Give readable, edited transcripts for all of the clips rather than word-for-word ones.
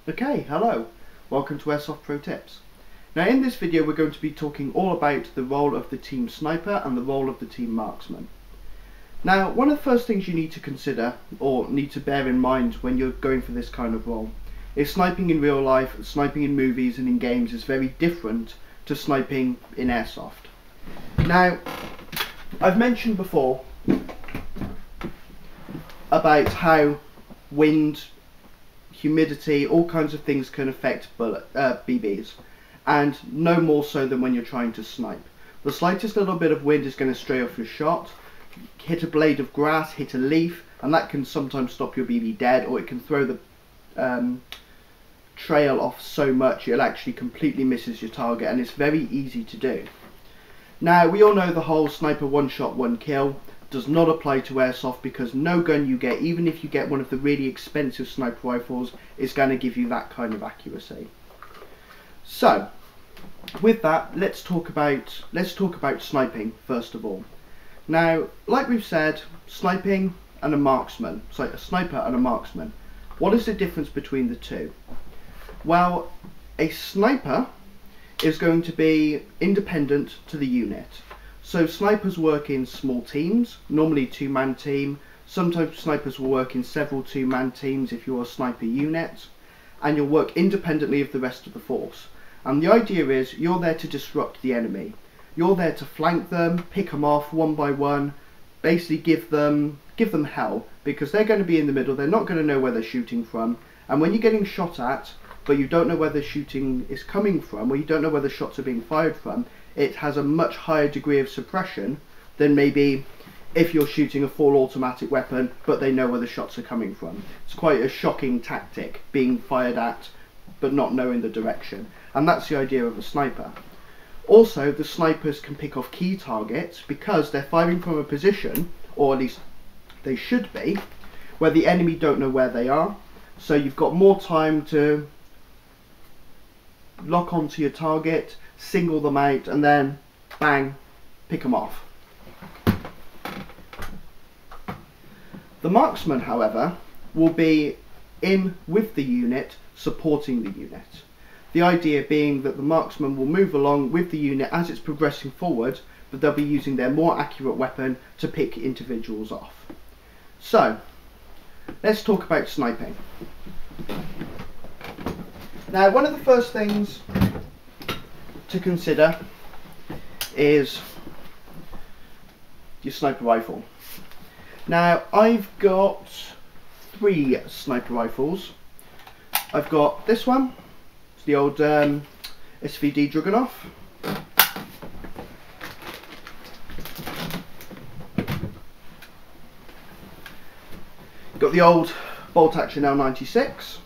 Okay, hello, welcome to Airsoft Pro Tips. Now in this video we're going to be talking all about the role of the team sniper and the role of the team marksman. Now one of the first things you need to consider or need to bear in mind when you're going for this kind of role is sniping in real life, sniping in movies and in games is very different to sniping in airsoft. Now I've mentioned before about how wind, humidity, all kinds of things can affect BBs, and no more so than when you're trying to snipe. The slightest little bit of wind is going to stray off your shot, hit a blade of grass, hit a leaf, and that can sometimes stop your BB dead, or it can throw the trail off so much it actually completely misses your target, and it's very easy to do. Now we all know the whole sniper one shot one kill does not apply to airsoft, because no gun you get, even if you get one of the really expensive sniper rifles, is going to give you that kind of accuracy. So with that, let's talk about sniping first of all. Now like we've said, sniping and a marksman, sorry, a sniper and a marksman, what is the difference between the two? Well, a sniper is going to be independent to the unit. So snipers work in small teams, normally two-man team. Sometimes snipers will work in several two-man teams if you're a sniper unit, and you'll work independently of the rest of the force. And the idea is you're there to disrupt the enemy. You're there to flank them, pick them off one by one, basically give them hell, because they're going to be in the middle, they're not going to know where they're shooting from, and when you're getting shot at, but you don't know where the shooting is coming from, or you don't know where the shots are being fired from, it has a much higher degree of suppression than maybe if you're shooting a full automatic weapon but they know where the shots are coming from. It's quite a shocking tactic, being fired at but not knowing the direction, and that's the idea of a sniper. Also, the snipers can pick off key targets because they're firing from a position, or at least they should be, where the enemy don't know where they are, so you've got more time to lock onto your target, single them out, and then bang, pick them off. The marksman, however, will be in with the unit, supporting the unit. The idea being that the marksman will move along with the unit as it's progressing forward, but they'll be using their more accurate weapon to pick individuals off. So let's talk about sniping. Now one of the first things to consider is your sniper rifle. Now I've got 3 sniper rifles. I've got this one, it's the old SVD Dragunov. Got the old bolt action L96,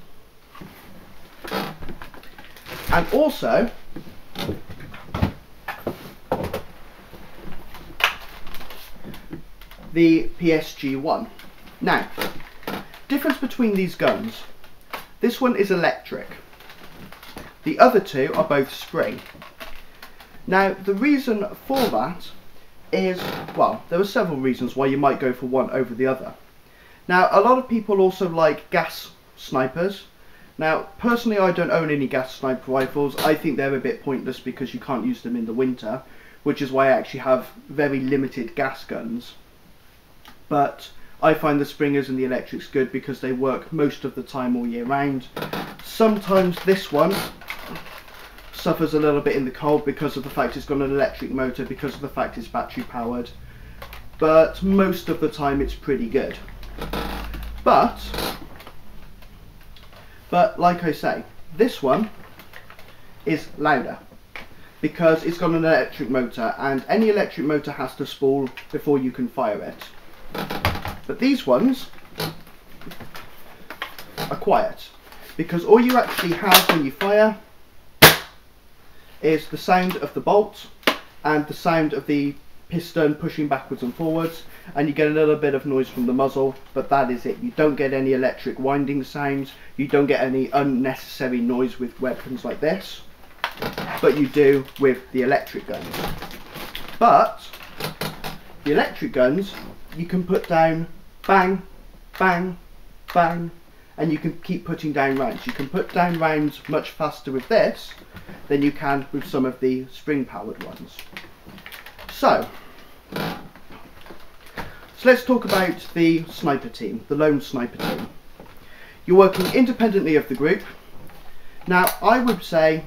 and also the PSG-1. Now, difference between these guns, this one is electric, the other two are both spring. Now the reason for that is, well, there are several reasons why you might go for one over the other. Now a lot of people also like gas snipers. Now personally I don't own any gas sniper rifles. I think they're a bit pointless because you can't use them in the winter, which is why I actually have very limited gas guns. But I find the springers and the electrics good because they work most of the time all year round. Sometimes this one suffers a little bit in the cold because of the fact it's got an electric motor, because of the fact it's battery powered, but most of the time it's pretty good. But like I say, this one is louder because it's got an electric motor, and any electric motor has to spool before you can fire it. But these ones are quiet because all you actually have when you fire is the sound of the bolt and the sound of the piston pushing backwards and forwards, and you get a little bit of noise from the muzzle, but that is it. You don't get any electric winding sounds, you don't get any unnecessary noise with weapons like this, but you do with the electric guns. But the electric guns, you can put down bang, bang, bang, and you can keep putting down rounds. You can put down rounds much faster with this than you can with some of the spring powered ones. So let's talk about the sniper team, the lone sniper team. You're working independently of the group. Now I would say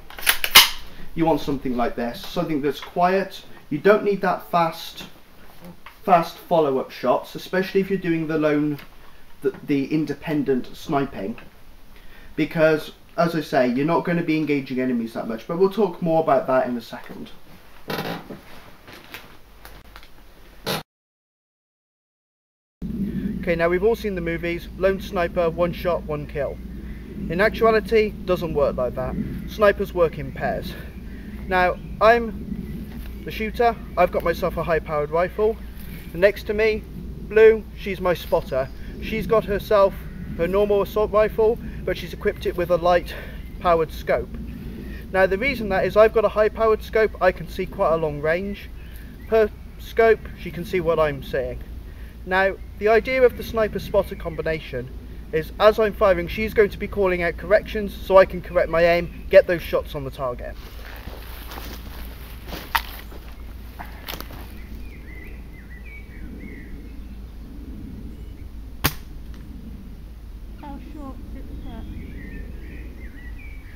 you want something like this, something that's quiet. You don't need that fast follow-up shots, especially if you're doing the independent sniping, because as I say, you're not going to be engaging enemies that much, but we'll talk more about that in a second. Okay, now we've all seen the movies, lone sniper, one shot, one kill. In actuality, doesn't work like that. Snipers work in pairs. Now, I'm the shooter, I've got myself a high powered rifle. Next to me, Blue, she's my spotter. She's got herself her normal assault rifle, but she's equipped it with a light powered scope. Now the reason that is, I've got a high powered scope, I can see quite a long range. Her scope, she can see what I'm seeing. Now the idea of the sniper spotter combination is, as I'm firing, she's going to be calling out corrections so I can correct my aim, get those shots on the target.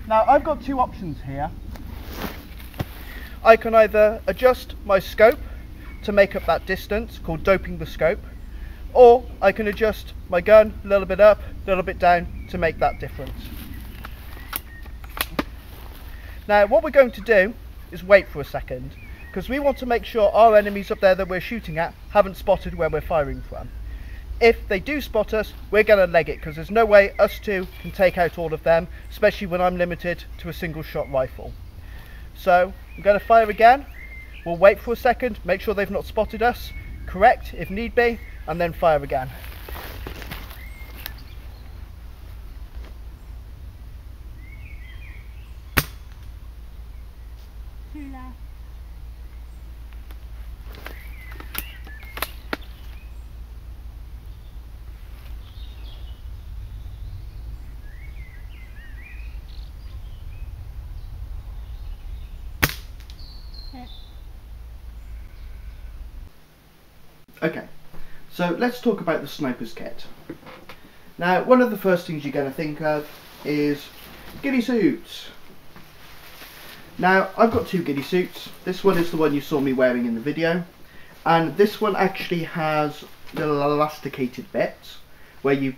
Now I've got two options here. I can either adjust my scope to make up that distance, called doping the scope, or I can adjust my gun a little bit up, a little bit down to make that difference. Now what we're going to do is wait for a second, because we want to make sure our enemies up there that we're shooting at haven't spotted where we're firing from. If they do spot us, we're going to leg it, because there's no way us two can take out all of them, especially when I'm limited to a single shot rifle. So I'm going to fire again. We'll wait for a second, make sure they've not spotted us, correct if need be, and then fire again. Two left. Okay, so let's talk about the sniper's kit. Now, one of the first things you're going to think of is ghillie suits. Now, I've got two ghillie suits. This one is the one you saw me wearing in the video, and this one actually has little elasticated bits where you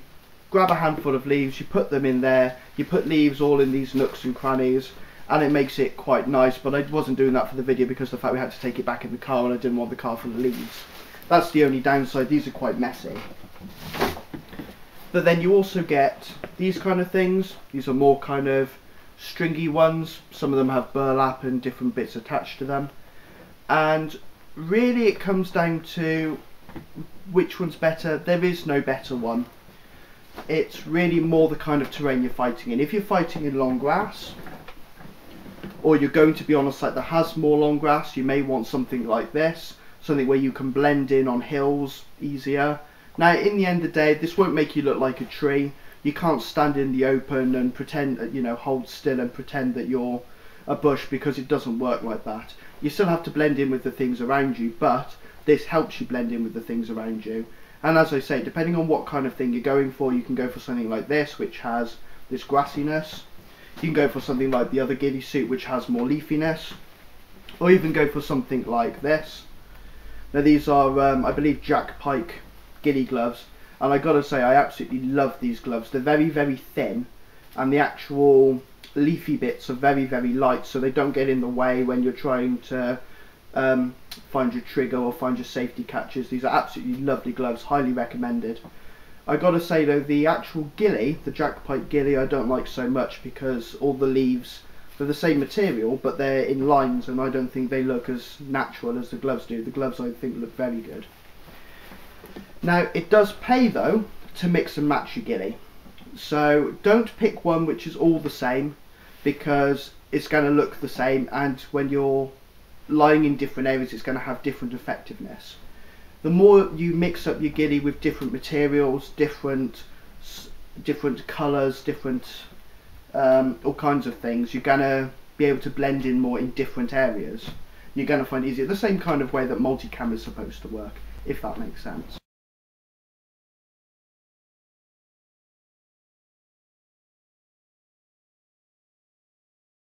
grab a handful of leaves, you put them in there, you put leaves all in these nooks and crannies, and it makes it quite nice. But I wasn't doing that for the video because of the fact we had to take it back in the car and I didn't want the car full of leaves. That's the only downside. These are quite messy. But then you also get these kind of things. These are more kind of stringy ones. Some of them have burlap and different bits attached to them. And really it comes down to which one's better. There is no better one. It's really more the kind of terrain you're fighting in. If you're fighting in long grass, or you're going to be on a site that has more long grass, you may want something like this. Something where you can blend in on hills easier. Now, in the end of the day, this won't make you look like a tree. You can't stand in the open and pretend, you know, hold still and pretend that you're a bush, because it doesn't work like that. You still have to blend in with the things around you, but this helps you blend in with the things around you. And as I say, depending on what kind of thing you're going for, you can go for something like this, which has this grassiness. You can go for something like the other ghillie suit, which has more leafiness. Or even go for something like this. Now these are, I believe, Jack Pike ghillie gloves, and I gotta say I absolutely love these gloves. They're very, very thin, and the actual leafy bits are very, very light, so they don't get in the way when you're trying to find your trigger or find your safety catches. These are absolutely lovely gloves, highly recommended. I gotta say though, the actual ghillie, the Jack Pike ghillie, I don't like so much, because all the leaves, they're the same material, but they're in lines, and I don't think they look as natural as the gloves do. The gloves, I think, look very good. Now, it does pay, though, to mix and match your ghillie. So don't pick one which is all the same, because it's going to look the same, and when you're lying in different areas, it's going to have different effectiveness. The more you mix up your ghillie with different materials, different different colours, different all kinds of things, you're gonna be able to blend in more in different areas. You're gonna find it easier, the same kind of way that multicam is supposed to work, if that makes sense.